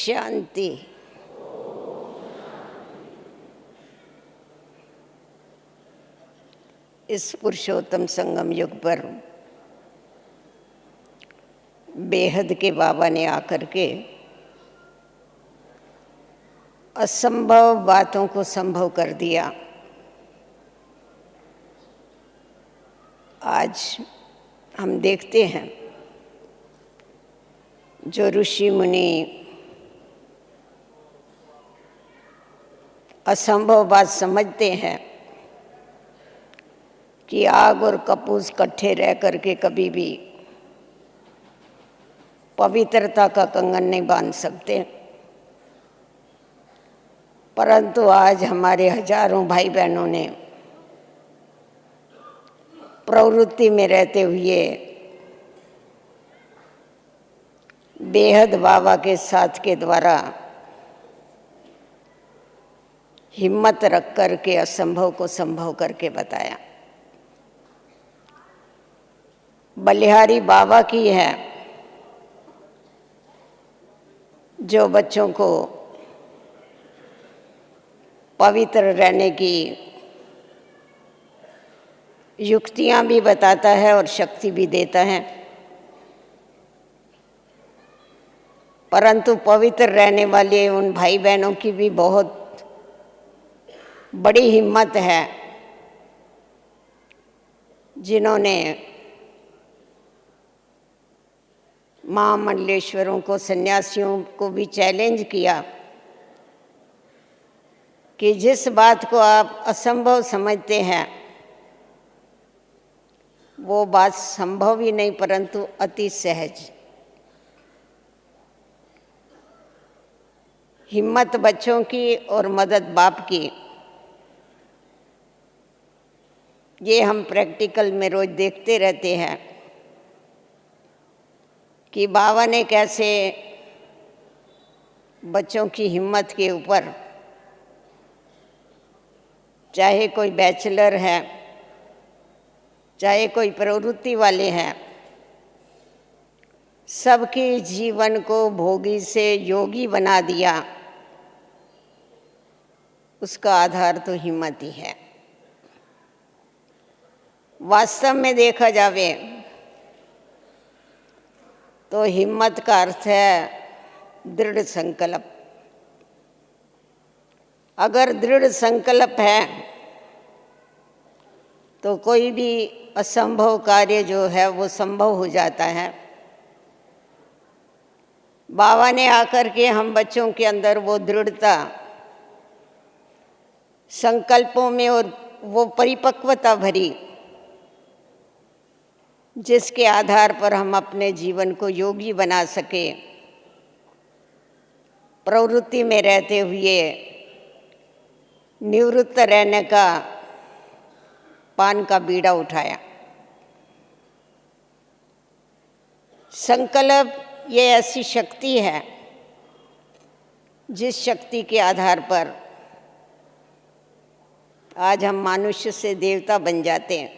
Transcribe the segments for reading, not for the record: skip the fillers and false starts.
शांति। इस पुरुषोत्तम संगम युग पर बेहद के बाबा ने आकर के असंभव बातों को संभव कर दिया। आज हम देखते हैं जो ऋषि मुनि असंभव बात समझते हैं कि आग और कपूस इकट्ठे रह करके कभी भी पवित्रता का कंगन नहीं बांध सकते, परंतु आज हमारे हजारों भाई बहनों ने प्रवृत्ति में रहते हुए बेहद बाबा के साथ के द्वारा हिम्मत रख कर के असंभव को संभव करके बताया। बलिहारी बाबा की है जो बच्चों को पवित्र रहने की युक्तियां भी बताता है और शक्ति भी देता है, परंतु पवित्र रहने वाले उन भाई बहनों की भी बहुत बड़ी हिम्मत है जिन्होंने महामंडलेश्वरों को, सन्यासियों को भी चैलेंज किया कि जिस बात को आप असंभव समझते हैं वो बात संभव ही नहीं परंतु अति सहज। हिम्मत बच्चों की और मदद बाप की, ये हम प्रैक्टिकल में रोज देखते रहते हैं कि बाबा ने कैसे बच्चों की हिम्मत के ऊपर, चाहे कोई बैचलर है चाहे कोई प्रवृत्ति वाले हैं, सबके जीवन को भोगी से योगी बना दिया। उसका आधार तो हिम्मत ही है। वास्तव में देखा जावे तो हिम्मत का अर्थ है दृढ़ संकल्प। अगर दृढ़ संकल्प है तो कोई भी असंभव कार्य जो है वो संभव हो जाता है। बाबा ने आकर के हम बच्चों के अंदर वो दृढ़ता, संकल्पों में और वो परिपक्वता भरी जिसके आधार पर हम अपने जीवन को योगी बना सके। प्रवृत्ति में रहते हुए निवृत्त रहने का पान का बीड़ा उठाया। संकल्प ये ऐसी शक्ति है जिस शक्ति के आधार पर आज हम मनुष्य से देवता बन जाते हैं।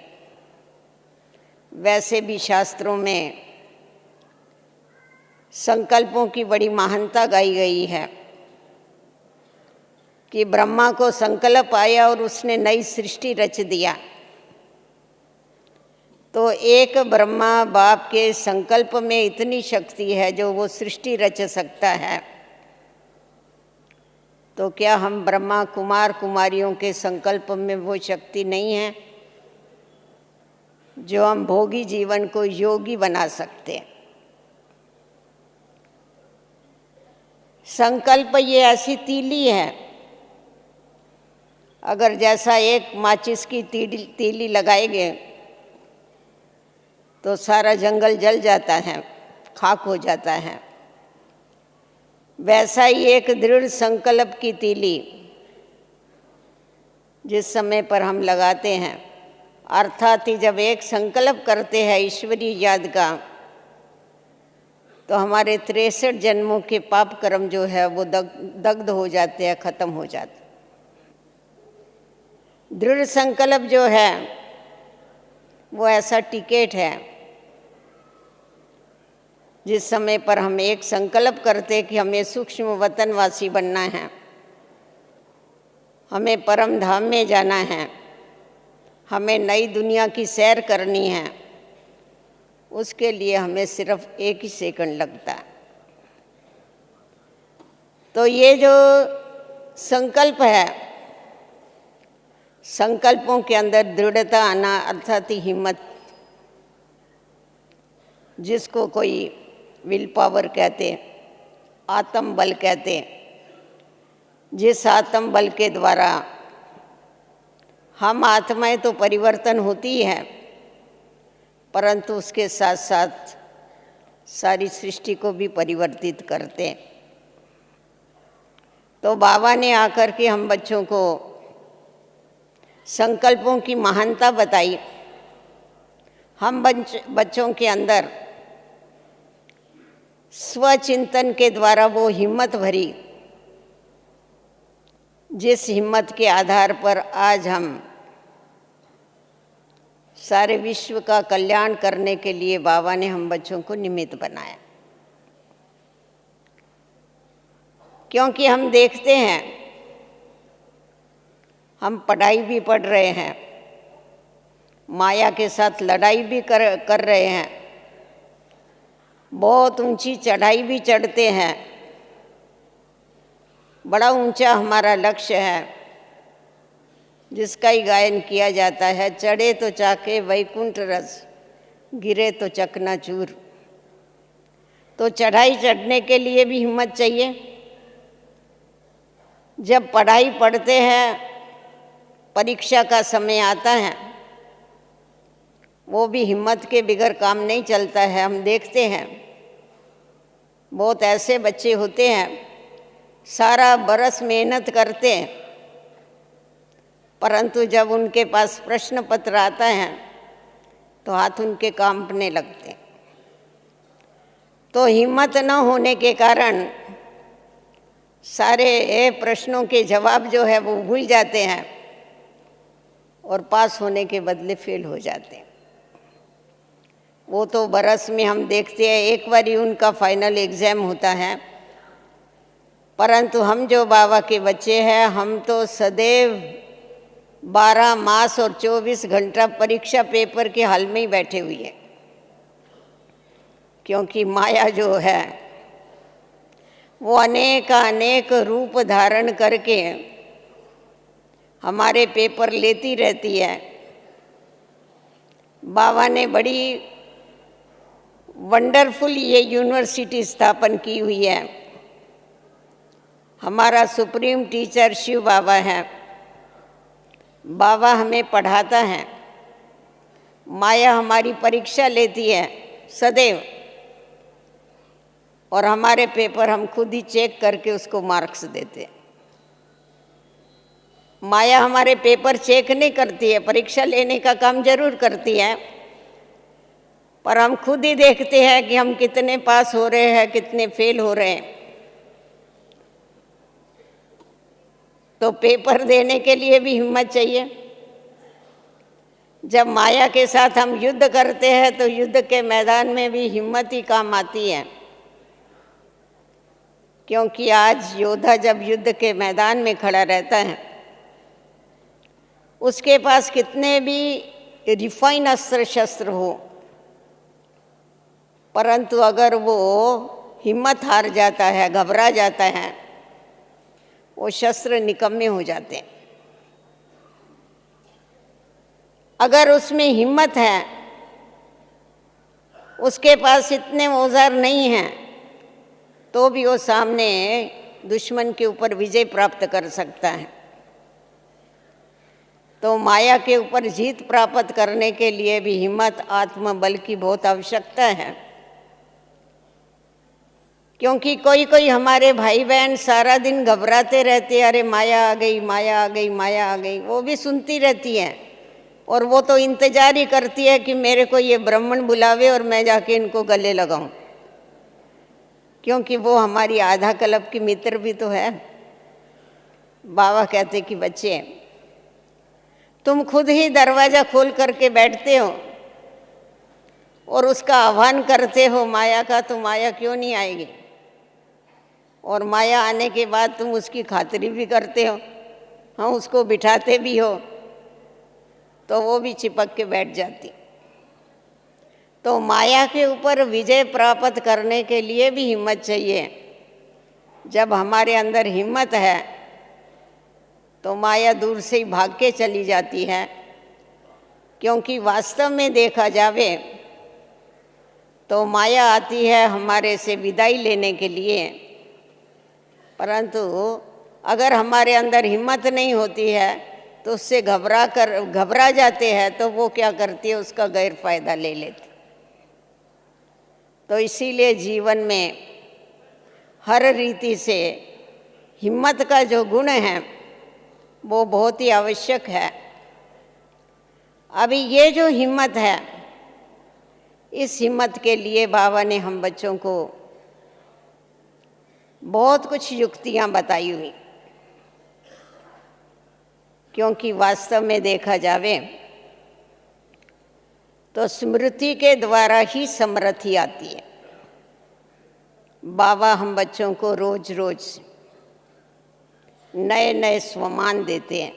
वैसे भी शास्त्रों में संकल्पों की बड़ी महानता गाई गई है कि ब्रह्मा को संकल्प आया और उसने नई सृष्टि रच दिया। तो एक ब्रह्मा बाप के संकल्प में इतनी शक्ति है जो वो सृष्टि रच सकता है, तो क्या हम ब्रह्मा कुमार कुमारियों के संकल्प में वो शक्ति नहीं है जो हम भोगी जीवन को योगी बना सकते हैं? संकल्प ये ऐसी तीली है, अगर जैसा एक माचिस की तीली लगाएंगे तो सारा जंगल जल जाता है, खाक हो जाता है। वैसा ही एक दृढ़ संकल्प की तीली जिस समय पर हम लगाते हैं, अर्थात ही जब एक संकल्प करते हैं ईश्वरीय याद का, तो हमारे 63 जन्मों के पाप कर्म जो है वो दग्ध हो जाते हैं, खत्म हो जाते। दृढ़ संकल्प जो है वो ऐसा टिकट है जिस समय पर हम एक संकल्प करते कि हमें सूक्ष्म वतनवासी बनना है, हमें परम धाम में जाना है, हमें नई दुनिया की सैर करनी है, उसके लिए हमें सिर्फ 1 ही सेकंड लगता है। तो ये जो संकल्प है, संकल्पों के अंदर दृढ़ता आना अर्थात हिम्मत, जिसको कोई विल पावर कहते, आत्म बल कहते, जिस आत्म बल के द्वारा हम आत्माएं तो परिवर्तन होती है, परंतु उसके साथ साथ सारी सृष्टि को भी परिवर्तित करते। तो बाबा ने आकर के हम बच्चों को संकल्पों की महानता बताई। हम बच्चों के अंदर स्वचिंतन के द्वारा वो हिम्मत भरी, जिस हिम्मत के आधार पर आज हम सारे विश्व का कल्याण करने के लिए बाबा ने हम बच्चों को निमित्त बनाया। क्योंकि हम देखते हैं, हम पढ़ाई भी पढ़ रहे हैं, माया के साथ लड़ाई भी कर रहे हैं, बहुत ऊंची चढ़ाई भी चढ़ते हैं, बड़ा ऊंचा हमारा लक्ष्य है, जिसका ही गायन किया जाता है, चढ़े तो चाके वैकुंठ रस, गिरे तो चकनाचूर। तो चढ़ाई चढ़ने के लिए भी हिम्मत चाहिए। जब पढ़ाई पढ़ते हैं, परीक्षा का समय आता है, वो भी हिम्मत के बिगर काम नहीं चलता है। हम देखते हैं बहुत ऐसे बच्चे होते हैं, सारा बरस मेहनत करते हैं, परंतु जब उनके पास प्रश्न पत्र आता है तो हाथ उनके कांपने लगते। तो हिम्मत न होने के कारण सारे प्रश्नों के जवाब जो है वो भूल जाते हैं और पास होने के बदले फेल हो जाते हैं। वो तो बरस में हम देखते हैं एक बार ही उनका फाइनल एग्ज़ाम होता है, परंतु हम जो बाबा के बच्चे हैं, हम तो सदैव 12 मास और 24 घंटा परीक्षा पेपर के हल में ही बैठे हुए हैं। क्योंकि माया जो है वो अनेक रूप धारण करके हमारे पेपर लेती रहती है। बाबा ने बड़ी वंडरफुल ये यूनिवर्सिटी स्थापन की हुई है। हमारा सुप्रीम टीचर शिव बाबा है। बाबा हमें पढ़ाता है, माया हमारी परीक्षा लेती है सदैव, और हमारे पेपर हम खुद ही चेक करके उसको मार्क्स देते। माया हमारे पेपर चेक नहीं करती है, परीक्षा लेने का काम जरूर करती है, पर हम खुद ही देखते हैं कि हम कितने पास हो रहे हैं, कितने फेल हो रहे हैं। तो पेपर देने के लिए भी हिम्मत चाहिए। जब माया के साथ हम युद्ध करते हैं तो युद्ध के मैदान में भी हिम्मत ही काम आती है। क्योंकि आज योद्धा जब युद्ध के मैदान में खड़ा रहता है, उसके पास कितने भी रिफाइन अस्त्र शस्त्र हो, परंतु अगर वो हिम्मत हार जाता है, घबरा जाता है, वो शस्त्र निकम्मे हो जाते हैं। अगर उसमें हिम्मत है, उसके पास इतने औजार नहीं हैं, तो भी वो सामने दुश्मन के ऊपर विजय प्राप्त कर सकता है। तो माया के ऊपर जीत प्राप्त करने के लिए भी हिम्मत, आत्मबल की बहुत आवश्यकता है। क्योंकि कोई हमारे भाई बहन सारा दिन घबराते रहते, अरे माया आ गई, माया आ गई, माया आ गई। वो भी सुनती रहती है और वो तो इंतजार ही करती है कि मेरे को ये ब्राह्मण बुलावे और मैं जाके इनको गले लगाऊं, क्योंकि वो हमारी आधा कल्प की मित्र भी तो है। बाबा कहते कि बच्चे, तुम खुद ही दरवाज़ा खोल करके बैठते हो, और उसका आह्वान करते हो माया का, तो माया क्यों नहीं आएगी? और माया आने के बाद तुम उसकी खातिरी भी करते हो, हाँ, उसको बिठाते भी हो, तो वो भी चिपक के बैठ जाती। तो माया के ऊपर विजय प्राप्त करने के लिए भी हिम्मत चाहिए। जब हमारे अंदर हिम्मत है तो माया दूर से ही भाग के चली जाती है, क्योंकि वास्तव में देखा जावे तो माया आती है हमारे से विदाई लेने के लिए, परंतु अगर हमारे अंदर हिम्मत नहीं होती है तो उससे घबरा जाते हैं, तो वो क्या करती है, उसका गैर फायदा ले लेती। तो इसीलिए जीवन में हर रीति से हिम्मत का जो गुण है वो बहुत ही आवश्यक है। अभी ये जो हिम्मत है, इस हिम्मत के लिए बाबा ने हम बच्चों को बहुत कुछ युक्तियां बताई हुई, क्योंकि वास्तव में देखा जावे तो स्मृति के द्वारा ही समृद्धि आती है। बाबा हम बच्चों को रोज रोज नए नए स्वमान देते हैं,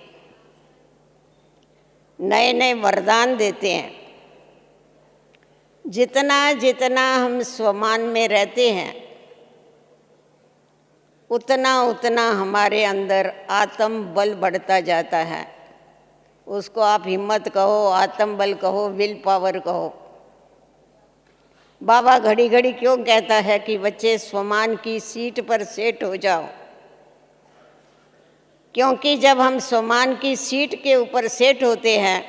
नए नए वरदान देते हैं। जितना जितना हम स्वमान में रहते हैं, उतना उतना हमारे अंदर आत्म बल बढ़ता जाता है। उसको आप हिम्मत कहो, आत्म बल कहो, विल पावर कहो। बाबा घड़ी घड़ी क्यों कहता है कि बच्चे स्वमान की सीट पर सेट हो जाओ? क्योंकि जब हम स्वमान की सीट के ऊपर सेट होते हैं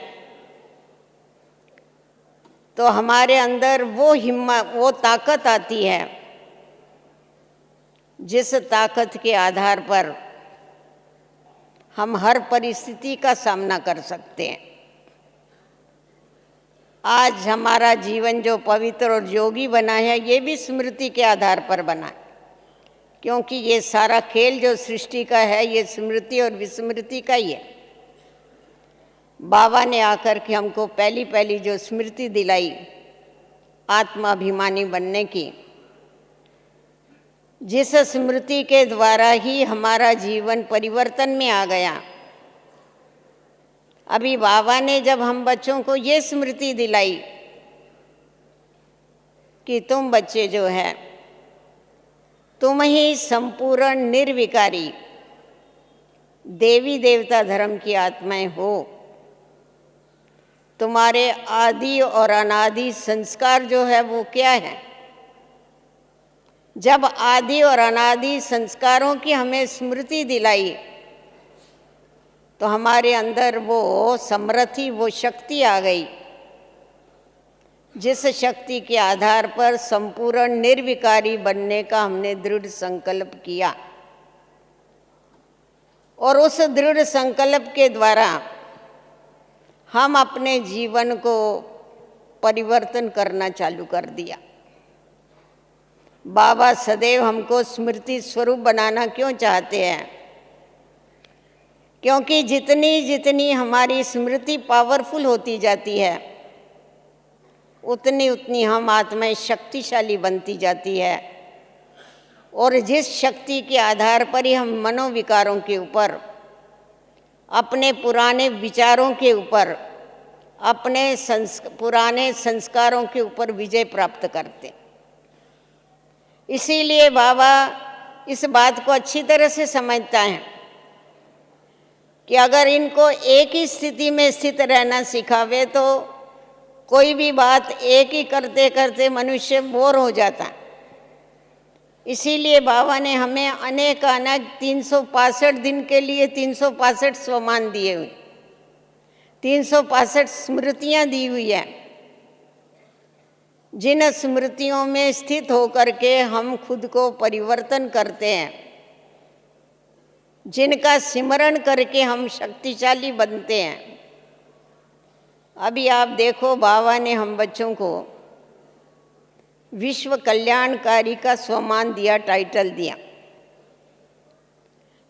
तो हमारे अंदर वो हिम्मत, वो ताकत आती है जिस ताकत के आधार पर हम हर परिस्थिति का सामना कर सकते हैं। आज हमारा जीवन जो पवित्र और योगी बना है, ये भी स्मृति के आधार पर बना है, क्योंकि ये सारा खेल जो सृष्टि का है, ये स्मृति और विस्मृति का ही है। बाबा ने आकर के हमको पहली पहली जो स्मृति दिलाई आत्माभिमानी बनने की, जिस स्मृति के द्वारा ही हमारा जीवन परिवर्तन में आ गया। अभी बाबा ने जब हम बच्चों को ये स्मृति दिलाई कि तुम बच्चे जो है, तुम ही संपूर्ण निर्विकारी देवी देवता धर्म की आत्माएं हो। तुम्हारे आदि और अनादि संस्कार जो है वो क्या है? जब आदि और अनादि संस्कारों की हमें स्मृति दिलाई तो हमारे अंदर वो समृद्धि, वो शक्ति आ गई, जिस शक्ति के आधार पर संपूर्ण निर्विकारी बनने का हमने दृढ़ संकल्प किया। और उस दृढ़ संकल्प के द्वारा हम अपने जीवन को परिवर्तन करना चालू कर दिया। बाबा सदैव हमको स्मृति स्वरूप बनाना क्यों चाहते हैं? क्योंकि जितनी जितनी हमारी स्मृति पावरफुल होती जाती है, उतनी उतनी हम आत्माएं शक्तिशाली बनती जाती है। और जिस शक्ति के आधार पर ही हम मनोविकारों के ऊपर, अपने पुराने विचारों के ऊपर, अपने पुराने संस्कारों के ऊपर विजय प्राप्त करते। इसीलिए बाबा इस बात को अच्छी तरह से समझता है कि अगर इनको एक ही स्थिति में स्थित रहना सिखावे तो कोई भी बात एक ही करते करते मनुष्य बोर हो जाता है। इसीलिए बाबा ने हमें अनेक 365 दिन के लिए 365 स्वमान दिए हुए, 365 स्मृतियाँ दी हुई है, जिन स्मृतियों में स्थित होकर के हम खुद को परिवर्तन करते हैं, जिनका सिमरण करके हम शक्तिशाली बनते हैं। अभी आप देखो, बाबा ने हम बच्चों को विश्व कल्याणकारी का स्वमान दिया, टाइटल दिया।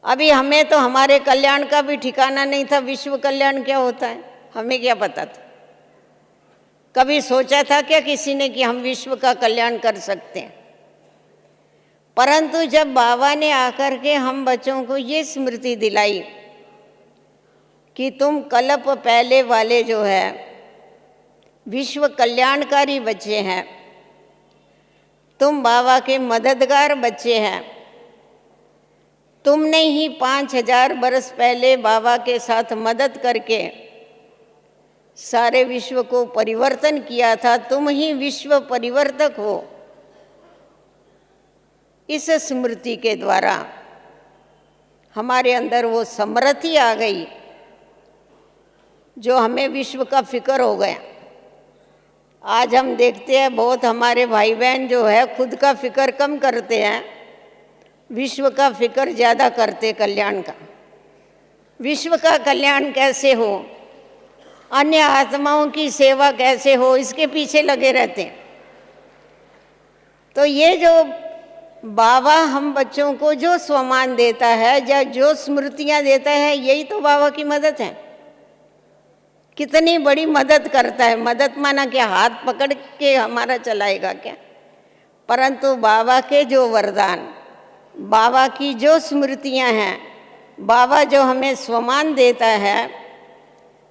अभी हमें तो हमारे कल्याण का भी ठिकाना नहीं था, विश्व कल्याण क्या होता है हमें क्या पता था। कभी सोचा था क्या किसी ने कि हम विश्व का कल्याण कर सकते हैं? परंतु जब बाबा ने आकर के हम बच्चों को ये स्मृति दिलाई कि तुम कल्प पहले वाले जो है विश्व कल्याणकारी बच्चे हैं, तुम बाबा के मददगार बच्चे हैं, तुमने ही 5000 बरस पहले बाबा के साथ मदद करके सारे विश्व को परिवर्तन किया था, तुम ही विश्व परिवर्तक हो। इस स्मृति के द्वारा हमारे अंदर वो समृद्धि आ गई जो हमें विश्व का फिक्र हो गया। आज हम देखते हैं बहुत हमारे भाई बहन जो है खुद का फिक्र कम करते हैं, विश्व का फिक्र ज़्यादा करते, कल्याण का। विश्व का कल्याण कैसे हो, अन्य आत्माओं की सेवा कैसे हो, इसके पीछे लगे रहते हैं। तो ये जो बाबा हम बच्चों को जो सम्मान देता है या जो स्मृतियाँ देता है, यही तो बाबा की मदद है। कितनी बड़ी मदद करता है। मदद माना क्या हाथ पकड़ के हमारा चलाएगा क्या? परंतु बाबा के जो वरदान, बाबा की जो स्मृतियाँ हैं, बाबा जो हमें सम्मान देता है,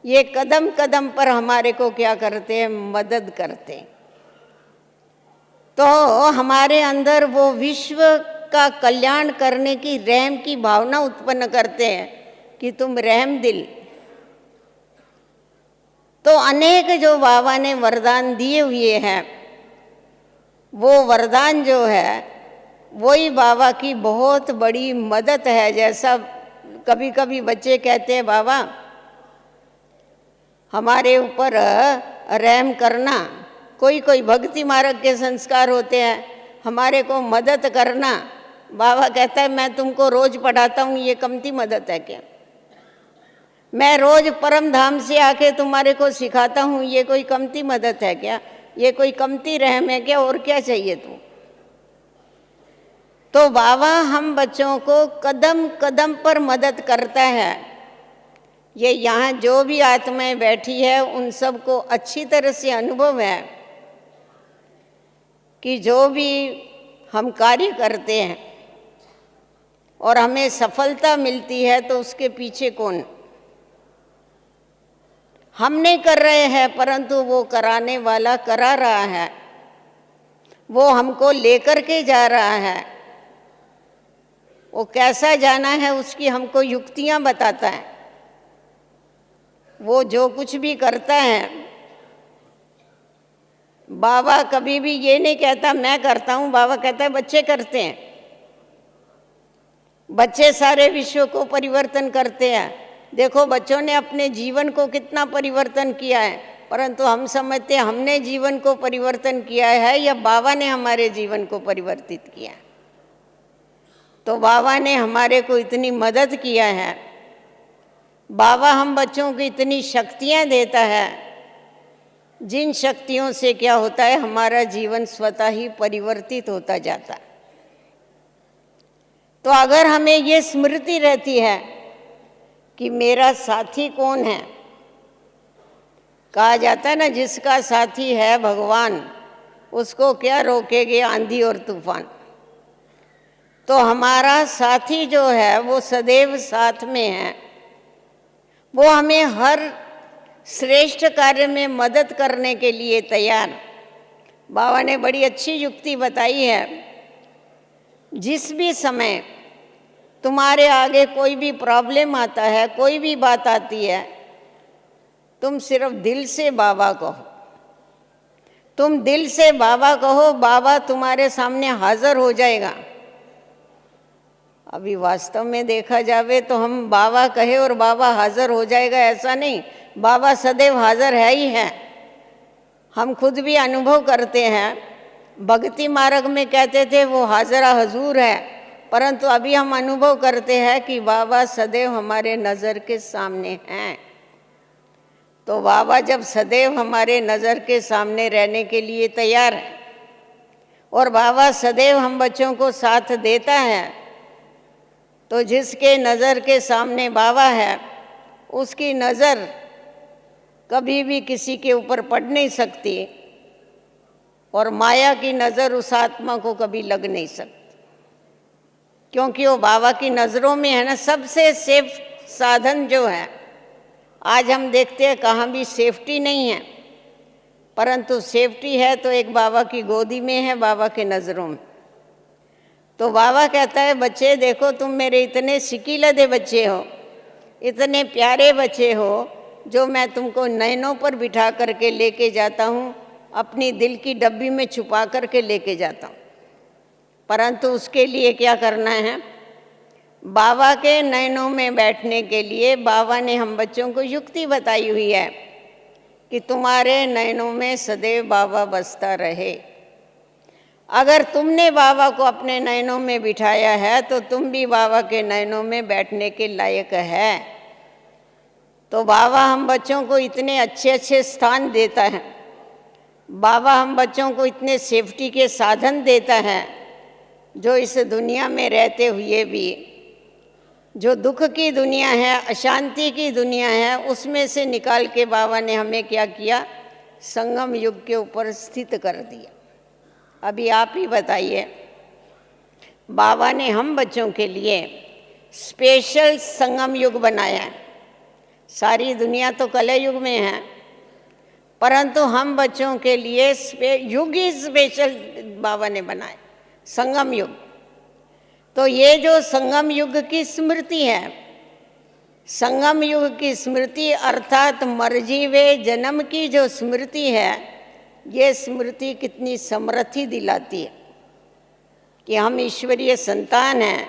ये कदम कदम पर हमारे को क्या करते हैं? मदद करते हैं। तो हमारे अंदर वो विश्व का कल्याण करने की रहम की भावना उत्पन्न करते हैं कि तुम रहम दिल। तो अनेक जो बाबा ने वरदान दिए हुए हैं, वो वरदान जो है वही बाबा की बहुत बड़ी मदद है। जैसा कभी कभी बच्चे कहते हैं, बाबा हमारे ऊपर रहम करना, कोई कोई भक्ति मार्ग के संस्कार होते हैं, हमारे को मदद करना। बाबा कहता है मैं तुमको रोज पढ़ाता हूँ, ये कमती मदद है क्या? मैं रोज परम धाम से आके तुम्हारे को सिखाता हूँ, ये कोई कमती मदद है क्या? ये कोई कमती रहम है क्या? और क्या चाहिए तुम? तो बाबा हम बच्चों को कदम कदम पर मदद करता है। ये यहाँ जो भी आत्माएं बैठी है उन सबको अच्छी तरह से अनुभव है कि जो भी हम कार्य करते हैं और हमें सफलता मिलती है तो उसके पीछे कौन? हम नहीं कर रहे हैं, परंतु वो कराने वाला करा रहा है, वो हमको लेकर के जा रहा है। वो कैसा जाना है उसकी हमको युक्तियां बताता है। वो जो कुछ भी करता है, बाबा कभी भी ये नहीं कहता मैं करता हूँ, बाबा कहता है बच्चे करते हैं। बच्चे सारे विश्व को परिवर्तन करते हैं। देखो बच्चों ने अपने जीवन को कितना परिवर्तन किया है, परंतु हम समझते हैं हमने जीवन को परिवर्तन किया है या बाबा ने हमारे जीवन को परिवर्तित किया। तो बाबा ने हमारे को इतनी मदद किया है, बाबा हम बच्चों को इतनी शक्तियाँ देता है, जिन शक्तियों से क्या होता है हमारा जीवन स्वतः ही परिवर्तित होता जाता है। तो अगर हमें ये स्मृति रहती है कि मेरा साथी कौन है, कहा जाता है ना जिसका साथी है भगवान उसको क्या रोकेगे आंधी और तूफान। तो हमारा साथी जो है वो सदैव साथ में है, वो हमें हर श्रेष्ठ कार्य में मदद करने के लिए तैयार। बाबा ने बड़ी अच्छी युक्ति बताई है, जिस भी समय तुम्हारे आगे कोई भी प्रॉब्लम आता है, कोई भी बात आती है, तुम सिर्फ दिल से बाबा कहो। तुम दिल से बाबा कहो, बाबा तुम्हारे सामने हाजिर हो जाएगा। अभी वास्तव में देखा जावे तो हम बाबा कहे और बाबा हाजिर हो जाएगा ऐसा नहीं, बाबा सदैव हाजिर है ही है। हम खुद भी अनुभव करते हैं। भक्ति मार्ग में कहते थे वो हाजिरा हजूर है, परंतु अभी हम अनुभव करते हैं कि बाबा सदैव हमारे नज़र के सामने हैं। तो बाबा जब सदैव हमारे नज़र के सामने रहने के लिए तैयार है और बाबा सदैव हम बच्चों को साथ देता है, तो जिसके नज़र के सामने बाबा है उसकी नज़र कभी भी किसी के ऊपर पड़ नहीं सकती और माया की नज़र उस आत्मा को कभी लग नहीं सकती, क्योंकि वो बाबा की नज़रों में है ना सबसे सेफ साधन जो है। आज हम देखते हैं कहाँ भी सेफ्टी नहीं है, परंतु सेफ्टी है तो एक बाबा की गोदी में है, बाबा के नज़रों में। तो बाबा कहता है बच्चे देखो तुम मेरे इतने सिकीलदे बच्चे हो, इतने प्यारे बच्चे हो, जो मैं तुमको नैनों पर बिठा करके लेके जाता हूँ, अपनी दिल की डब्बी में छुपा करके लेके जाता हूँ। परंतु उसके लिए क्या करना है, बाबा के नैनों में बैठने के लिए बाबा ने हम बच्चों को युक्ति बताई हुई है कि तुम्हारे नैनों में सदैव बाबा बसता रहे। अगर तुमने बाबा को अपने नैनों में बिठाया है तो तुम भी बाबा के नैनों में बैठने के लायक है। तो बाबा हम बच्चों को इतने अच्छे अच्छे स्थान देता है, बाबा हम बच्चों को इतने सेफ्टी के साधन देता है, जो इस दुनिया में रहते हुए भी जो दुख की दुनिया है, अशांति की दुनिया है, उसमें से निकाल के बाबा ने हमें क्या किया, संगम युग के ऊपर स्थित कर दिया। अभी आप ही बताइए, बाबा ने हम बच्चों के लिए स्पेशल संगम युग बनाया है। सारी दुनिया तो कलह युग में है, परंतु हम बच्चों के लिए युग ही स्पेशल बाबा ने बनाया, संगम युग। तो ये जो संगम युग की स्मृति है, संगम युग की स्मृति अर्थात मरजीवे जन्म की जो स्मृति है, ये स्मृति कितनी समृद्धि दिलाती है कि हम ईश्वरीय संतान हैं,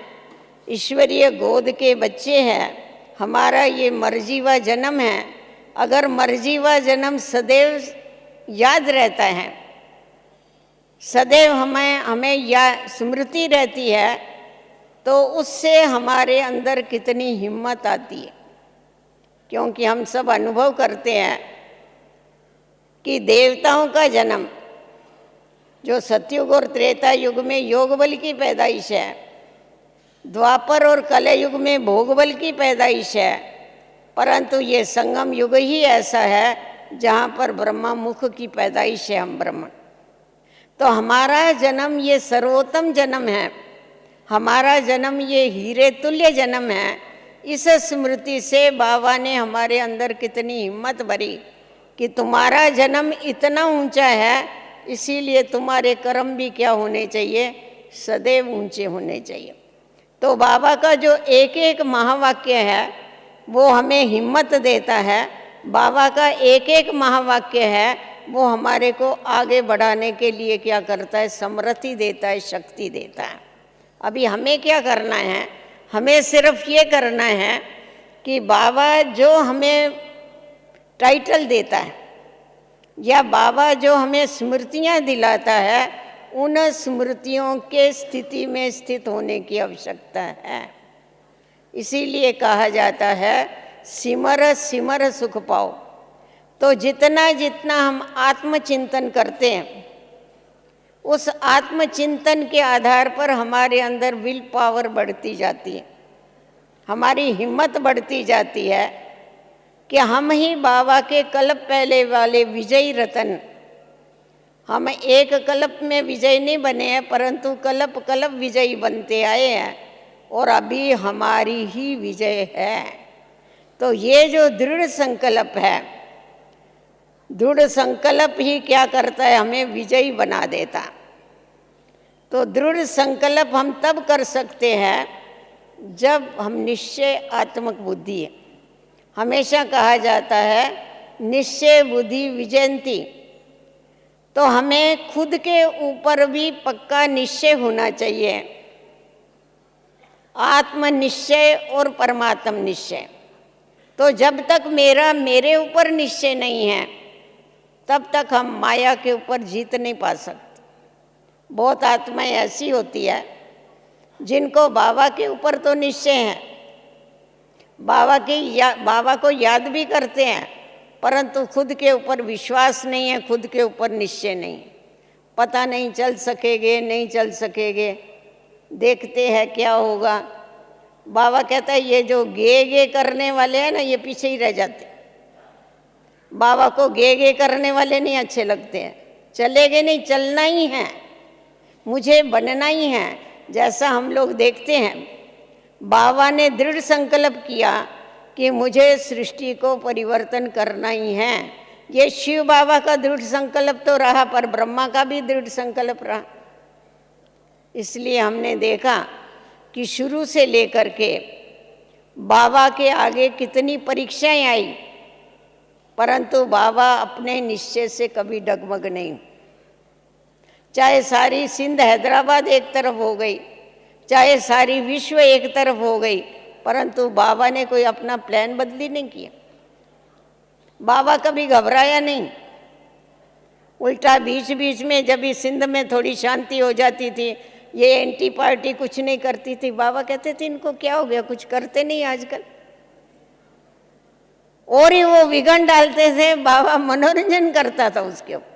ईश्वरीय गोद के बच्चे हैं। हमारा ये मरजीवा जन्म है। अगर मरजीवा जन्म सदैव याद रहता है, सदैव हमें स्मृति रहती है, तो उससे हमारे अंदर कितनी हिम्मत आती है। क्योंकि हम सब अनुभव करते हैं कि देवताओं का जन्म जो सतयुग और त्रेता युग में योग बल की पैदाइश है, द्वापर और कलयुग में भोग बल की पैदाइश है, परंतु ये संगम युग ही ऐसा है जहाँ पर ब्रह्मा मुख की पैदाइश है, हम ब्रह्मण। तो हमारा जन्म ये सर्वोत्तम जन्म है, हमारा जन्म ये हीरे तुल्य जन्म है। इस स्मृति से बाबा ने हमारे अंदर कितनी हिम्मत भरी कि तुम्हारा जन्म इतना ऊंचा है, इसीलिए तुम्हारे कर्म भी क्या होने चाहिए, सदैव ऊंचे होने चाहिए। तो बाबा का जो एक एक महावाक्य है वो हमें हिम्मत देता है। बाबा का एक एक महावाक्य है वो हमारे को आगे बढ़ाने के लिए क्या करता है, समृद्धि देता है, शक्ति देता है। अभी हमें क्या करना है, हमें सिर्फ ये करना है कि बाबा जो हमें टाइटल देता है या बाबा जो हमें स्मृतियाँ दिलाता है, उन स्मृतियों के स्थिति में स्थित होने की आवश्यकता है। इसीलिए कहा जाता है सिमर सिमर सुख पाओ। तो जितना जितना हम आत्मचिंतन करते हैं, उस आत्मचिंतन के आधार पर हमारे अंदर विल पावर बढ़ती जाती है, हमारी हिम्मत बढ़ती जाती है कि हम ही बाबा के कल्प पहले वाले विजयी रतन। हम एक कल्प में विजय नहीं बने हैं, परंतु कल्प कल्प विजयी बनते आए हैं और अभी हमारी ही विजय है। तो ये जो दृढ़ संकल्प है, दृढ़ संकल्प ही क्या करता है, हमें विजयी बना देता। तो दृढ़ संकल्प हम तब कर सकते हैं जब हम निश्चय आत्मक बुद्धि है। हमेशा कहा जाता है निश्चय बुद्धि विजयंती। तो हमें खुद के ऊपर भी पक्का निश्चय होना चाहिए, आत्मनिश्चय और परमात्म निश्चय। तो जब तक मेरे ऊपर निश्चय नहीं है, तब तक हम माया के ऊपर जीत नहीं पा सकते। बहुत आत्माएं ऐसी होती है जिनको बाबा के ऊपर तो निश्चय है, बाबा को याद भी करते हैं, परंतु खुद के ऊपर विश्वास नहीं है, खुद के ऊपर निश्चय नहीं। पता नहीं चल सकेंगे, नहीं चल सकेंगे, देखते हैं क्या होगा। बाबा कहता है ये जो गे गे करने वाले हैं ना, ये पीछे ही रह जाते। बाबा को गे गे करने वाले नहीं अच्छे लगते हैं। चलेगे नहीं, चलना ही है, मुझे बनना ही है। जैसा हम लोग देखते हैं, बाबा ने दृढ़ संकल्प किया कि मुझे सृष्टि को परिवर्तन करना ही है। ये शिव बाबा का दृढ़ संकल्प तो रहा, पर ब्रह्मा का भी दृढ़ संकल्प रहा। इसलिए हमने देखा कि शुरू से लेकर के बाबा के आगे कितनी परीक्षाएं आई, परंतु बाबा अपने निश्चय से कभी डगमग नहीं। चाहे सारी सिंध हैदराबाद एक तरफ हो गई, चाहे सारी विश्व एक तरफ हो गई, परंतु बाबा ने कोई अपना प्लान बदली नहीं किया। बाबा कभी घबराया नहीं, उल्टा बीच बीच में जब इस सिंध में थोड़ी शांति हो जाती थी, ये एंटी पार्टी कुछ नहीं करती थी, बाबा कहते थे इनको क्या हो गया, कुछ करते नहीं आजकल, और ही वो विघन डालते थे। बाबा मनोरंजन करता था उसके ऊपर।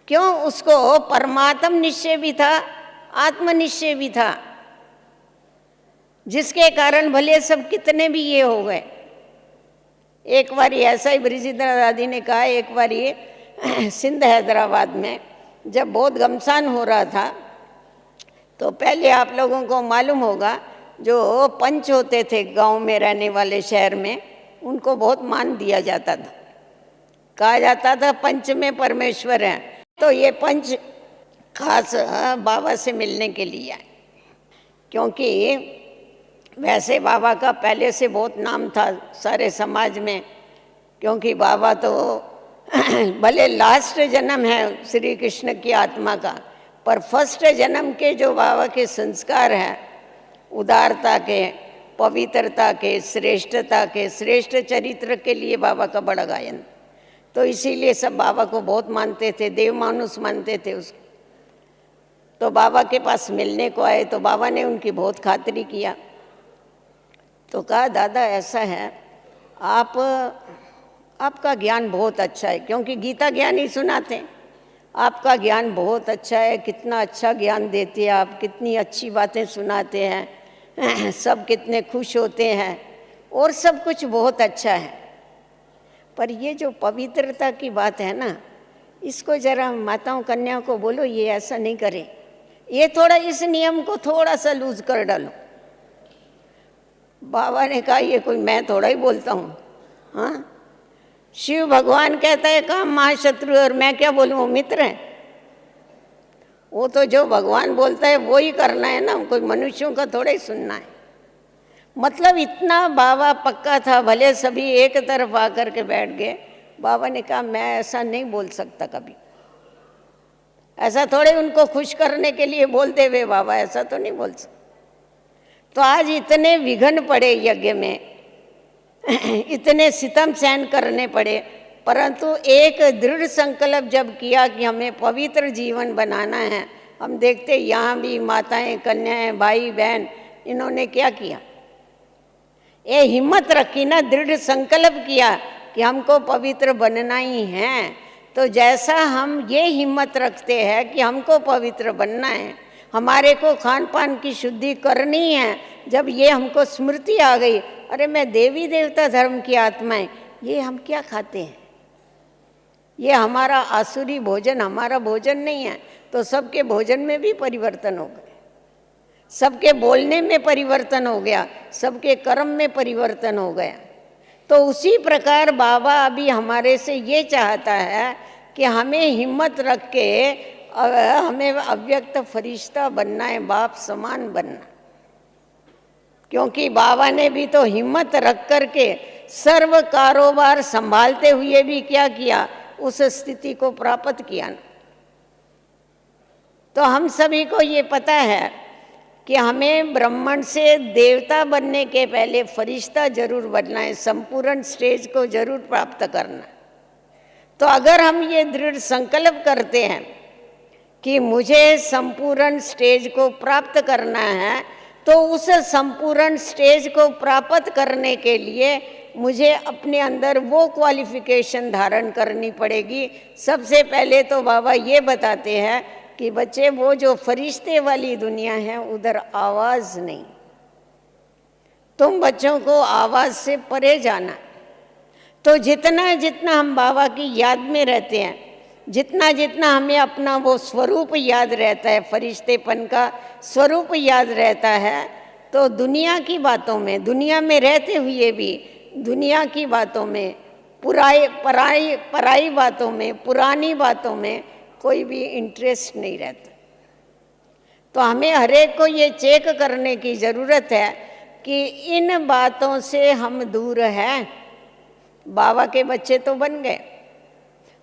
क्यों? उसको परमात्म निश्चय भी था, आत्मनिश्चय भी था, जिसके कारण भले सब कितने भी ये हो गए। एक बार ऐसा ही ब्रिजिंद्रा दादी ने कहा, एक बार ये सिंध हैदराबाद में जब बहुत घमसान हो रहा था, तो पहले आप लोगों को मालूम होगा जो पंच होते थे गांव में रहने वाले, शहर में, उनको बहुत मान दिया जाता था। कहा जाता था पंच में परमेश्वर है। तो ये पंच खास बाबा से मिलने के लिए आए, क्योंकि वैसे बाबा का पहले से बहुत नाम था सारे समाज में। क्योंकि बाबा तो भले लास्ट जन्म है श्री कृष्ण की आत्मा का, पर फर्स्ट जन्म के जो बाबा के संस्कार हैं, उदारता के, पवित्रता के, श्रेष्ठता के, श्रेष्ठ चरित्र के लिए बाबा का बड़ा गायन। तो इसीलिए सब बाबा को बहुत मानते थे, देव मानुष मानते थे उसको। तो बाबा के पास मिलने को आए तो बाबा ने उनकी बहुत खातिरी किया। तो कहा दादा ऐसा है, आपका ज्ञान बहुत अच्छा है, क्योंकि गीता ज्ञान ही सुनाते हैं। आपका ज्ञान बहुत अच्छा है, कितना अच्छा ज्ञान देते हैं आप, कितनी अच्छी बातें सुनाते हैं, सब कितने खुश होते हैं, और सब कुछ बहुत अच्छा है। पर ये जो पवित्रता की बात है ना, इसको जरा माताओं कन्याओं को बोलो ये ऐसा नहीं करे, ये थोड़ा इस नियम को थोड़ा सा लूज कर डालो। बाबा ने कहा ये कोई मैं थोड़ा ही बोलता हूँ, हाँ? शिव भगवान कहता है काम महाशत्रु, और मैं क्या बोलूँ, वो मित्र है। वो तो जो भगवान बोलता है वो ही करना है ना, कोई मनुष्यों का थोड़ा ही सुनना है। मतलब इतना बाबा पक्का था, भले सभी एक तरफ आकर के बैठ गए। बाबा ने कहा मैं ऐसा नहीं बोल सकता कभी, ऐसा थोड़े उनको खुश करने के लिए बोलते हुए बाबा ऐसा तो नहीं बोल सकता। तो आज इतने विघ्न पड़े यज्ञ में, इतने सितम सहन करने पड़े, परंतु एक दृढ़ संकल्प जब किया कि हमें पवित्र जीवन बनाना है। हम देखते यहाँ भी माताएं, कन्याएं, भाई बहन, इन्होंने क्या किया, ये हिम्मत रखी ना, दृढ़ संकल्प किया कि हमको पवित्र बनना ही है। तो जैसा हम ये हिम्मत रखते हैं कि हमको पवित्र बनना है, हमारे को खान पान की शुद्धि करनी है, जब ये हमको स्मृति आ गई, अरे मैं देवी देवता धर्म की आत्मा है, ये हम क्या खाते हैं, ये हमारा आसुरी भोजन हमारा भोजन नहीं है। तो सबके भोजन में भी परिवर्तन हो गए, सबके बोलने में परिवर्तन हो गया, सबके कर्म में परिवर्तन हो गया। तो उसी प्रकार बाबा अभी हमारे से ये चाहता है कि हमें हिम्मत रख के हमें अव्यक्त फरिश्ता बनना है, बाप समान बनना। क्योंकि बाबा ने भी तो हिम्मत रख कर के सर्व कारोबार संभालते हुए भी क्या किया, उस स्थिति को प्राप्त किया ना। तो हम सभी को ये पता है कि हमें ब्राह्मण से देवता बनने के पहले फरिश्ता जरूर बनना है, संपूर्ण स्टेज को जरूर प्राप्त करना। तो अगर हम ये दृढ़ संकल्प करते हैं कि मुझे संपूर्ण स्टेज को प्राप्त करना है, तो उस संपूर्ण स्टेज को प्राप्त करने के लिए मुझे अपने अंदर वो क्वालिफिकेशन धारण करनी पड़ेगी। सबसे पहले तो बाबा ये बताते हैं कि बच्चे वो जो फरिश्ते वाली दुनिया है उधर आवाज़ नहीं, तुम बच्चों को आवाज़ से परे जाना। तो जितना जितना हम बाबा की याद में रहते हैं, जितना जितना हमें अपना वो स्वरूप याद रहता है, फरिश्तेपन का स्वरूप याद रहता है, तो दुनिया की बातों में, दुनिया में रहते हुए भी दुनिया की बातों में, पराई बातों में, पुरानी बातों में कोई भी इंटरेस्ट नहीं रहता। तो हमें हरेक को ये चेक करने की ज़रूरत है कि इन बातों से हम दूर हैं। बाबा के बच्चे तो बन गए,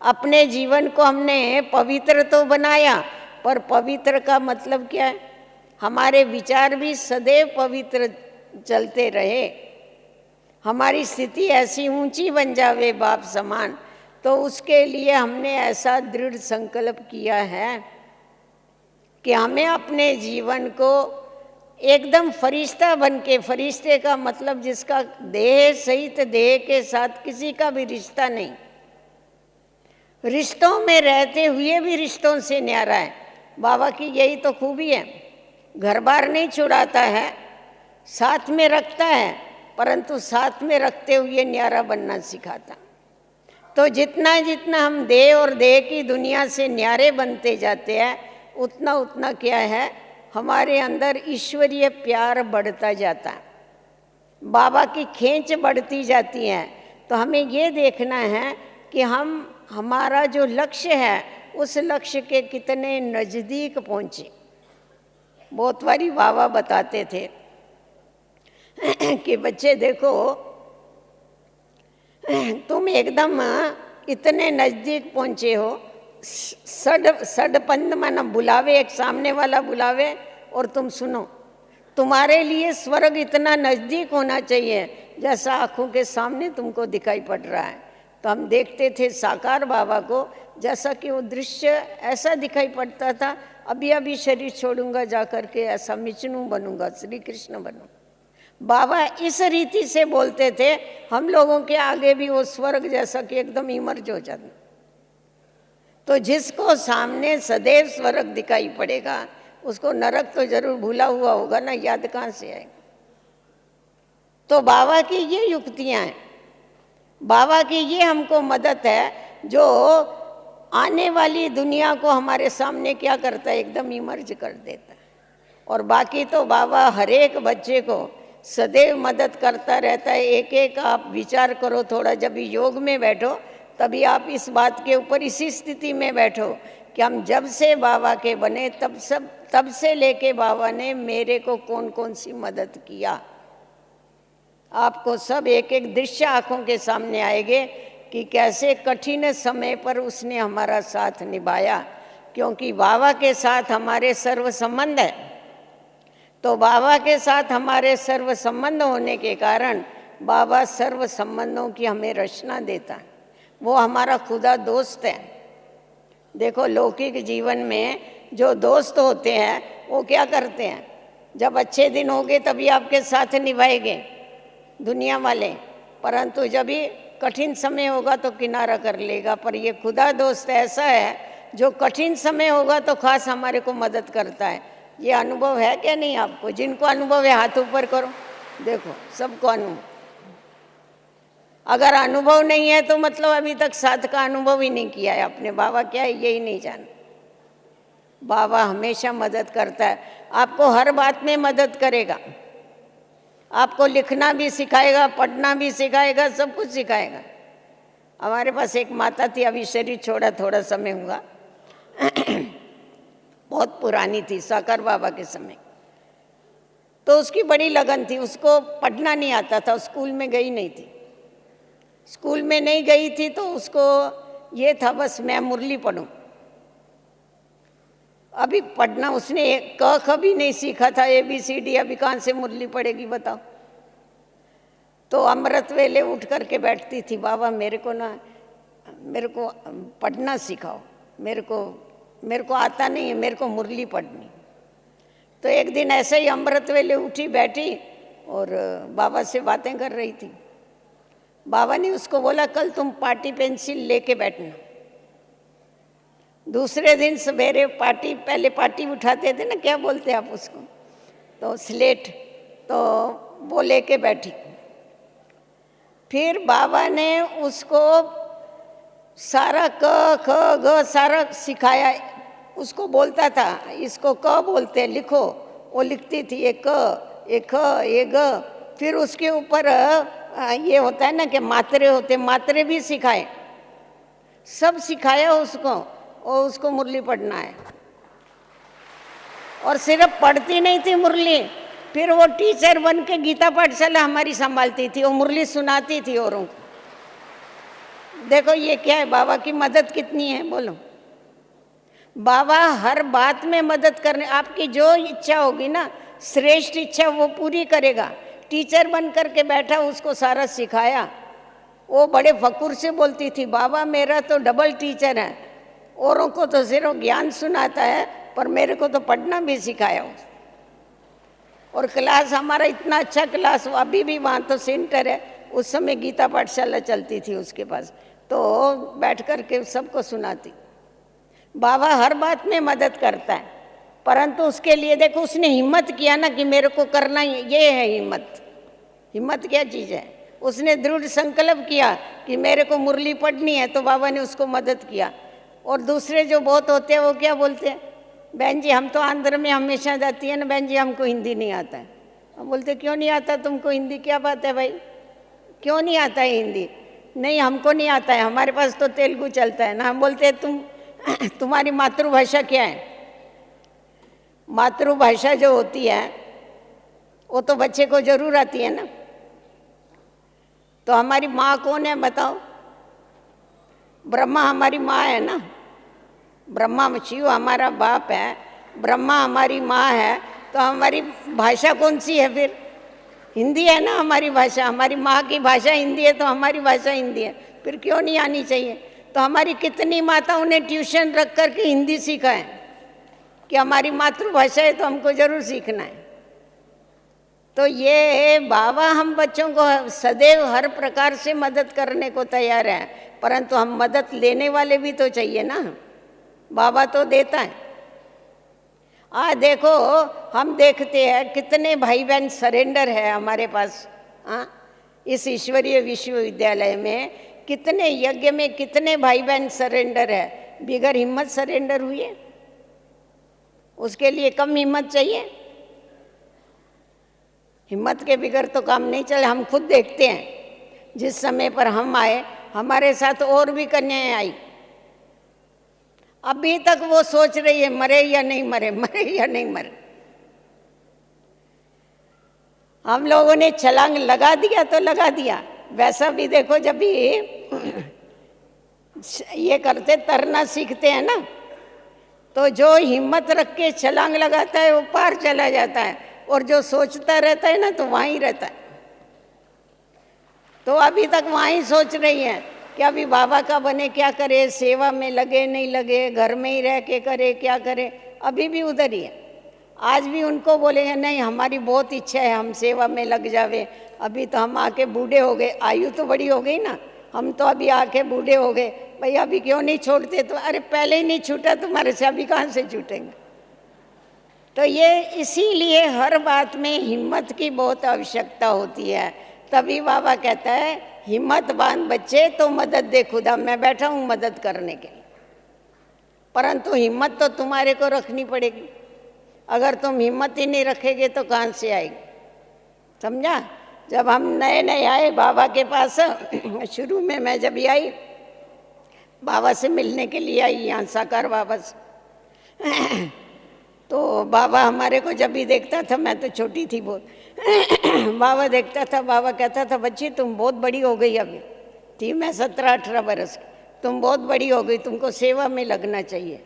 अपने जीवन को हमने पवित्र तो बनाया, पर पवित्र का मतलब क्या है? हमारे विचार भी सदैव पवित्र चलते रहे, हमारी स्थिति ऐसी ऊंची बन जावे बाप समान। तो उसके लिए हमने ऐसा दृढ़ संकल्प किया है कि हमें अपने जीवन को एकदम फरिश्ता बन के, फरिश्ते का मतलब जिसका देह सहित देह के साथ किसी का भी रिश्ता नहीं, रिश्तों में रहते हुए भी रिश्तों से न्यारा है। बाबा की यही तो खूबी है, घर बार नहीं छुड़ाता है, साथ में रखता है, परंतु साथ में रखते हुए न्यारा बनना सिखाता। तो जितना जितना हम देह और देह की दुनिया से न्यारे बनते जाते हैं, उतना उतना क्या है, हमारे अंदर ईश्वरीय प्यार बढ़ता जाता है, बाबा की खींच बढ़ती जाती है। तो हमें ये देखना है कि हमारा जो लक्ष्य है उस लक्ष्य के कितने नज़दीक पहुँचे। बहुत बारी बाबा बताते थे कि बच्चे देखो, तुम एकदम इतने नज़दीक पहुँचे हो, सडपंद माना बुलावे, एक सामने वाला बुलावे और तुम सुनो। तुम्हारे लिए स्वर्ग इतना नज़दीक होना चाहिए जैसा आँखों के सामने तुमको दिखाई पड़ रहा है। तो हम देखते थे साकार बाबा को, जैसा कि वो दृश्य ऐसा दिखाई पड़ता था, अभी अभी शरीर छोड़ूंगा जा कर के ऐसा विष्णु बनूंगा, श्री कृष्ण बनूंगा। बाबा इस रीति से बोलते थे, हम लोगों के आगे भी वो स्वर्ग जैसा कि एकदम इमर्ज हो जाता। तो जिसको सामने सदैव स्वर्ग दिखाई पड़ेगा, उसको नरक तो जरूर भूला हुआ होगा ना, याद कहाँ से आएगा। तो बाबा की ये युक्तियाँ हैं, बाबा की ये हमको मदद है, जो आने वाली दुनिया को हमारे सामने क्या करता है, एकदम इमर्ज कर देता है। और बाकी तो बाबा हर एक बच्चे को सदैव मदद करता रहता है। एक एक आप विचार करो थोड़ा, जब योग में बैठो तभी आप इस बात के ऊपर, इसी स्थिति में बैठो कि हम जब से बाबा के बने तब से लेके बाबा ने मेरे को कौन कौन सी मदद किया। आपको सब एक एक दृश्य आँखों के सामने आएंगे कि कैसे कठिन समय पर उसने हमारा साथ निभाया, क्योंकि बाबा के साथ हमारे सर्व संबंध है। तो बाबा के साथ हमारे सर्व संबंध होने के कारण बाबा सर्व संबंधों की हमें रचना देता है, वो हमारा खुदा दोस्त है। देखो लौकिक जीवन में जो दोस्त होते हैं वो क्या करते हैं, जब अच्छे दिन होंगे तभी आपके साथ निभाएंगे दुनिया वाले, परंतु जब भी कठिन समय होगा तो किनारा कर लेगा। पर ये खुदा दोस्त ऐसा है जो कठिन समय होगा तो खास हमारे को मदद करता है। ये अनुभव है क्या नहीं आपको? जिनको अनुभव है हाथ ऊपर करो, देखो सबको अनुभव। अगर अनुभव नहीं है तो मतलब अभी तक साथ का अनुभव ही नहीं किया है आपने। बाबा क्या है यही नहीं जाना। बाबा हमेशा मदद करता है, आपको हर बात में मदद करेगा, आपको लिखना भी सिखाएगा, पढ़ना भी सिखाएगा, सब कुछ सिखाएगा। हमारे पास एक माता थी, अभी शरीर छोड़ा थोड़ा समय हुआ बहुत पुरानी थी, साकार बाबा के समय। तो उसकी बड़ी लगन थी, उसको पढ़ना नहीं आता था, स्कूल में गई नहीं थी। स्कूल में नहीं गई थी तो उसको ये था बस मैं मुरली पढ़ूं। अभी पढ़ना उसने क ख भी नहीं सीखा था, ABCD, अभी कहाँ से मुरली पढ़ेगी बताओ। तो अमृत वेले उठ करके बैठती थी, बाबा मेरे को पढ़ना सिखाओ, मेरे को आता नहीं है, मेरे को मुरली पढ़नी। तो एक दिन ऐसे ही अमृत वेले उठी बैठी और बाबा से बातें कर रही थी। बाबा ने उसको बोला कल तुम पाटी पेंसिल लेके बैठना। दूसरे दिन सवेरे पहले पाटी उठाते थे ना, क्या बोलते आप उसको, तो स्लेट, तो वो लेके बैठी। फिर बाबा ने उसको सारा क ख ग सारा सिखाया। उसको बोलता था इसको क बोलते लिखो, वो लिखती थी ये क, ये ख, ये ग। फिर उसके ऊपर ये होता है ना कि मात्रे होते, मात्रे भी सिखाए, सब सिखाया उसको, और उसको मुरली पढ़ना है। और सिर्फ पढ़ती नहीं थी मुरली, फिर वो टीचर बन के गीता पाठशाला हमारी संभालती थी, वो मुरली सुनाती थी औरों को। देखो ये क्या है, बाबा की मदद कितनी है, बोलो। बाबा हर बात में मदद करने, आपकी जो इच्छा होगी ना, श्रेष्ठ इच्छा वो पूरी करेगा। टीचर बन करके बैठा, उसको सारा सिखाया। वो बड़े फकुर से बोलती थी, बाबा मेरा तो डबल टीचर है, औरों को तो सिर्फ ज्ञान सुनाता है, पर मेरे को तो पढ़ना भी सिखाया। और क्लास हमारा इतना अच्छा क्लास, अभी भी वहाँ तो सेंटर है, उस समय गीता पाठशाला चलती थी उसके पास, तो बैठ कर के सबको सुनाती। बाबा हर बात में मदद करता है, परंतु उसके लिए देखो उसने हिम्मत किया ना कि मेरे को करना ही, ये है हिम्मत। हिम्मत क्या चीज़ है? उसने दृढ़ संकल्प किया कि मेरे को मुरली पढ़नी है, तो बाबा ने उसको मदद किया। और दूसरे जो बहुत होते हैं वो क्या बोलते हैं, बहन जी हम तो आंध्र में हमेशा जाती है ना बहन जी, हमको हिंदी नहीं आता है। हम बोलते क्यों नहीं आता तुमको हिंदी? क्या बात है भाई, क्यों नहीं आता है हिंदी? नहीं हमको नहीं आता है, हमारे पास तो तेलुगु चलता है ना। हम बोलते हैं तुम्हारी मातृभाषा क्या है? मातृभाषा जो होती है वो तो बच्चे को जरूर आती है ना। तो हमारी माँ कौन है बताओ? ब्रह्मा हमारी माँ है ना, ब्रह्मा शिव हमारा बाप है, ब्रह्मा हमारी माँ है, तो हमारी भाषा कौन सी है फिर? हिंदी है ना हमारी भाषा। हमारी माँ की भाषा हिंदी है, तो हमारी भाषा हिंदी है, फिर क्यों नहीं आनी चाहिए? तो हमारी कितनी माताओं ने ट्यूशन रख कर के हिंदी सीखा है कि हमारी मातृभाषा है तो हमको जरूर सीखना है। तो ये बाबा हम बच्चों को सदैव हर प्रकार से मदद करने को तैयार है, परंतु हम मदद लेने वाले भी तो चाहिए ना। बाबा तो देता है। देखो हम देखते हैं कितने भाई बहन सरेंडर है हमारे पास। इस ईश्वरीय विश्वविद्यालय में कितने यज्ञ में कितने भाई बहन सरेंडर है, बिगर हिम्मत सरेंडर हुए। उसके लिए कम हिम्मत चाहिए? हिम्मत के बिगर तो काम नहीं चले। हम खुद देखते हैं, जिस समय पर हम आए हमारे साथ और भी कन्याएं आई, अभी तक वो सोच रही है मरे या नहीं मरे, मरे या नहीं मरे। हम लोगों ने छलांग लगा दिया तो लगा दिया। वैसा भी देखो, जब भी ये करते तरना सीखते हैं ना, तो जो हिम्मत रख के छलांग लगाता है वो पार चला जाता है, और जो सोचता रहता है ना तो वहाँ ही रहता है। तो अभी तक वहाँ ही सोच रही है कि अभी बाबा का बने, क्या करे, सेवा में लगे नहीं लगे, घर में ही रह के करे क्या करे, अभी भी उधर ही है। आज भी उनको बोलेंगे नहीं हमारी बहुत इच्छा है हम सेवा में लग जावे, अभी तो हम आके बूढ़े हो गए, आयु तो बड़ी हो गई ना, हम तो अभी आके बूढ़े हो गए, भाई अभी क्यों नहीं छोड़ते? तो अरे पहले ही नहीं छूटा तुम्हारे से, अभी कहाँ से छूटेंगे? तो ये इसीलिए हर बात में हिम्मत की बहुत आवश्यकता होती है। तभी बाबा कहता है हिम्मत बांध बच्चे तो मदद दे खुदा, मैं बैठा हूँ मदद करने के लिए, परंतु हिम्मत तो तुम्हारे को रखनी पड़ेगी। अगर तुम हिम्मत ही नहीं रखेगे तो कहाँ से आएगी? समझा? जब हम नए नए आए बाबा के पास, शुरू में मैं जब आई बाबा से मिलने के लिए आई यहाँ साकार बाबा से, तो बाबा हमारे को जब भी देखता था, मैं तो छोटी थी बहुत, बाबा देखता था, बाबा कहता था बच्ची तुम बहुत बड़ी हो गई, अभी थी मैं 17-18 बरस की, तुम बहुत बड़ी हो गई, तुमको सेवा में लगना चाहिए।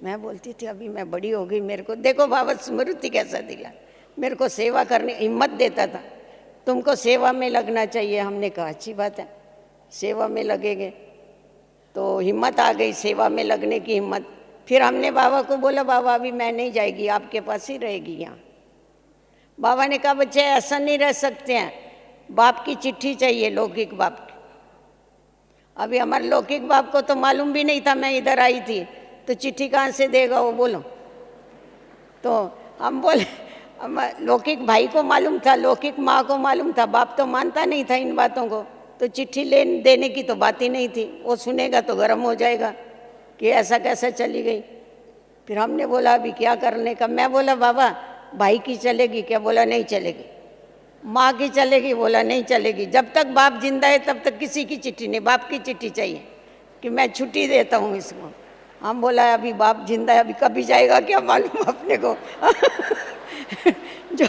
मैं बोलती थी अभी मैं बड़ी हो गई, मेरे को देखो बाबा स्मृति कैसा दिला, मेरे को सेवा करने हिम्मत देता था, तुमको सेवा में लगना चाहिए। हमने कहा अच्छी बात है, सेवा में लगेंगे, तो हिम्मत आ गई, सेवा में लगने की हिम्मत। फिर हमने बाबा को बोला बाबा अभी मैं नहीं जाएगी, आपके पास ही रहेगी यहाँ। बाबा ने कहा बच्चे ऐसा नहीं रह सकते हैं, बाप की चिट्ठी चाहिए, लौकिक बाप की। अभी हमारे लौकिक बाप को तो मालूम भी नहीं था मैं इधर आई थी, तो चिट्ठी कहाँ से देगा वो, बोलो। तो हम बोले लौकिक भाई को मालूम था, लौकिक माँ को मालूम था, बाप तो मानता नहीं था इन बातों को, तो तो चिट्ठी ले देने की तो बात ही नहीं थी। वो सुनेगा तो गर्म हो जाएगा कि ऐसा कैसा चली गई। फिर हमने बोला अभी क्या करने का। मैं बोला बाबा भाई की चलेगी क्या? बोला नहीं चलेगी। माँ की चलेगी? बोला नहीं चलेगी। जब तक बाप जिंदा है तब तक किसी की चिट्ठी नहीं, बाप की चिट्ठी चाहिए कि मैं छुट्टी देता हूँ इसको। हम बोला अभी बाप जिंदा है, अभी कभी जाएगा क्या मालूम अपने को जो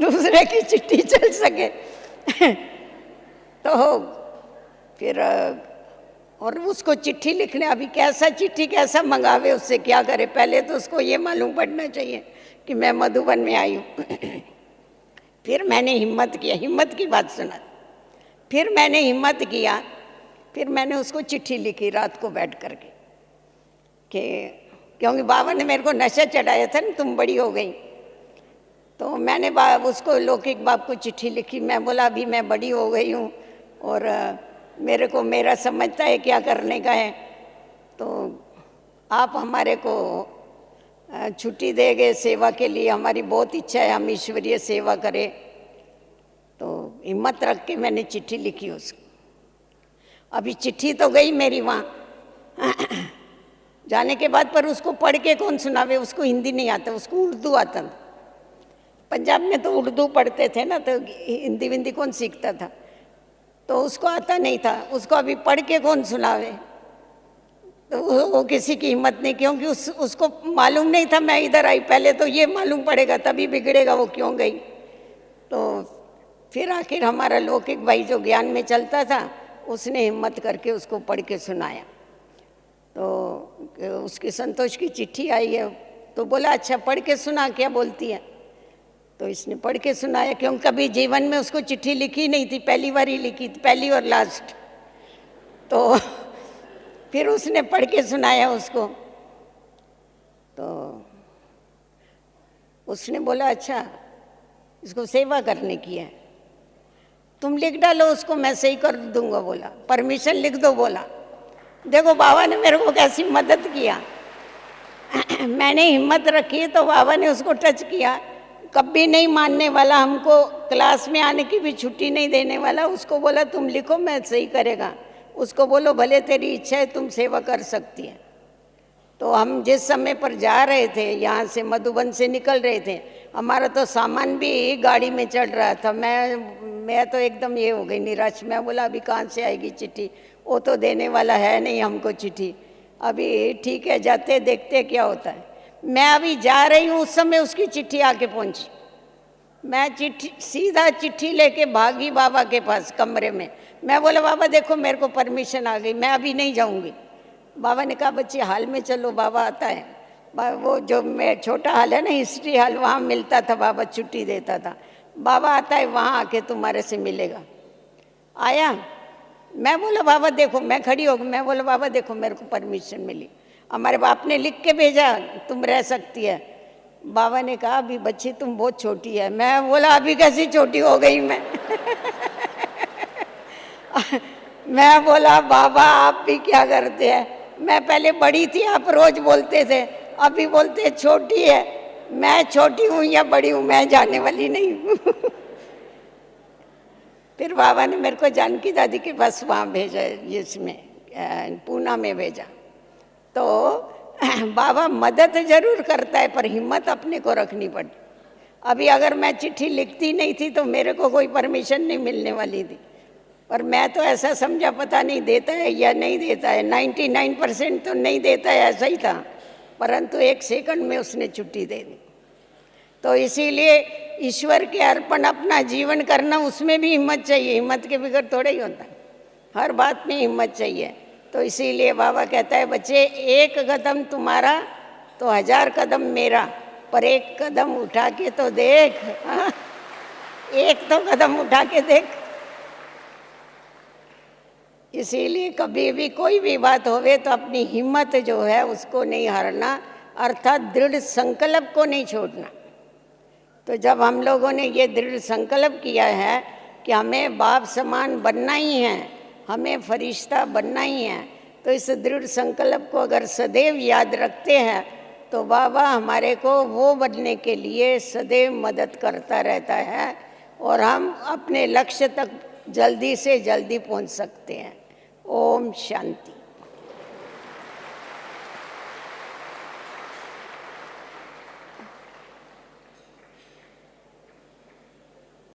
दूसरे की चिट्ठी चल सके तो फिर और उसको चिट्ठी लिखने, अभी कैसा चिट्ठी कैसा मंगावे, उससे क्या करे? पहले तो उसको ये मालूम पड़ना चाहिए कि मैं मधुबन में आई हूँ फिर मैंने हिम्मत किया, हिम्मत की बात सुना। फिर मैंने हिम्मत किया, फिर मैंने उसको चिट्ठी लिखी रात को बैठ करके कि क्योंकि बाबा ने मेरे को नशा चढ़ाया था ना, तुम बड़ी हो गई। तो मैंने उसको लौकिक बाप को चिट्ठी लिखी। मैं बोला अभी मैं बड़ी हो गई हूँ और मेरे को मेरा समझता है क्या करने का है, तो आप हमारे को छुट्टी देंगे सेवा के लिए, हमारी बहुत इच्छा है हम ईश्वरीय सेवा करें। तो हिम्मत रख के मैंने चिट्ठी लिखी उसको। अभी चिट्ठी तो गई मेरी वहाँ जाने के बाद, पर उसको पढ़ के कौन सुनावे? उसको हिंदी नहीं आता, उसको उर्दू आता था। पंजाब में तो उर्दू पढ़ते थे ना, तो हिंदी विंदी कौन सीखता था, तो उसको आता नहीं था। उसको अभी पढ़ के कौन सुनावे? तो वो किसी की हिम्मत नहीं, क्योंकि उसको मालूम नहीं था मैं इधर आई। पहले तो ये मालूम पड़ेगा तभी बिगड़ेगा वो क्यों गई। तो फिर आखिर हमारा लौकिक भाई जो ज्ञान में चलता था, उसने हिम्मत करके उसको पढ़ के सुनाया। तो उसकी संतोष की चिट्ठी आई है, तो बोला अच्छा पढ़ के सुना, क्या बोलती है? तो इसने पढ़ के सुनाया, क्योंकि कभी जीवन में उसको चिट्ठी लिखी नहीं थी, पहली बार ही लिखी थी, पहली और लास्ट। तो फिर उसने पढ़ के सुनाया उसको। तो उसने बोला अच्छा इसको सेवा करने की है, तुम लिख डालो उसको, मैं सही कर दूंगा। बोला परमिशन लिख दो। बोला देखो बाबा ने मेरे को कैसी मदद किया मैंने हिम्मत रखी तो बाबा ने उसको टच किया। कभी नहीं मानने वाला, हमको क्लास में आने की भी छुट्टी नहीं देने वाला। उसको बोला तुम लिखो मैं सही करेगा। उसको बोलो भले तेरी इच्छा है तुम सेवा कर सकती है। तो हम जिस समय पर जा रहे थे, यहाँ से मधुबन से निकल रहे थे, हमारा तो सामान भी गाड़ी में चढ़ रहा था। मैं तो एकदम ये हो गई निराश। मैं बोला अभी कहाँ से आएगी चिट्ठी, वो तो देने वाला है नहीं हमको चिट्ठी। अभी ठीक है जाते देखते क्या होता है। मैं अभी जा रही हूँ उस समय उसकी चिट्ठी आके पहुँची। मैं सीधा चिट्ठी लेके भागी बाबा के पास कमरे में। मैं बोला बाबा देखो मेरे को परमिशन आ गई, मैं अभी नहीं जाऊँगी। बाबा ने कहा बच्चे हाल में चलो, बाबा आता है। वो जो मैं छोटा हाल है ना, हिस्ट्री हाल, वहाँ मिलता था, बाबा छुट्टी देता था। बाबा आता है वहाँ आके तुम्हारे से मिलेगा। आया, मैं बोला बाबा देखो, मैं खड़ी हो गई। मैं बोला बाबा देखो मेरे को परमिशन मिली, हमारे बाप ने लिख के भेजा तुम रह सकती है। बाबा ने कहा अभी बच्ची तुम बहुत छोटी है। मैं बोला अभी कैसी छोटी हो गई मैं मैं बोला बाबा आप भी क्या करते हैं? मैं पहले बड़ी थी, आप रोज बोलते थे, अभी बोलते छोटी है। मैं छोटी हूँ या बड़ी हूँ, मैं जाने वाली नहीं हूँ फिर बाबा ने मेरे को जानकी दादी के पास वहाँ भेजा, इसमें पूना में भेजा। तो बाबा मदद जरूर करता है, पर हिम्मत अपने को रखनी पड़ती। अभी अगर मैं चिट्ठी लिखती नहीं थी तो मेरे को कोई परमिशन नहीं मिलने वाली थी। पर मैं तो ऐसा समझा पता नहीं देता है या नहीं देता है, 99% तो नहीं देता है, ऐसा ही था। परंतु 1 सेकंड में उसने छुट्टी दे दी। तो इसीलिए ईश्वर के अर्पण अपना जीवन करना, उसमें भी हिम्मत चाहिए। हिम्मत के बगैर थोड़ा ही होता है, हर बात में हिम्मत चाहिए। तो इसीलिए बाबा कहता है बच्चे 1 कदम तुम्हारा तो 1000 कदम मेरा, पर 1 कदम उठा के तो देख। हाँ? 1 तो कदम उठा के देख। इसीलिए कभी भी कोई भी बात होवे तो अपनी हिम्मत जो है उसको नहीं हारना, अर्थात दृढ़ संकल्प को नहीं छोड़ना। तो जब हम लोगों ने ये दृढ़ संकल्प किया है कि हमें बाप समान बनना ही है, हमें फरिश्ता बनना ही है, तो इस दृढ़ संकल्प को अगर सदैव याद रखते हैं तो बाबा हमारे को वो बनने के लिए सदैव मदद करता रहता है और हम अपने लक्ष्य तक जल्दी से जल्दी पहुंच सकते हैं। ओम शांति।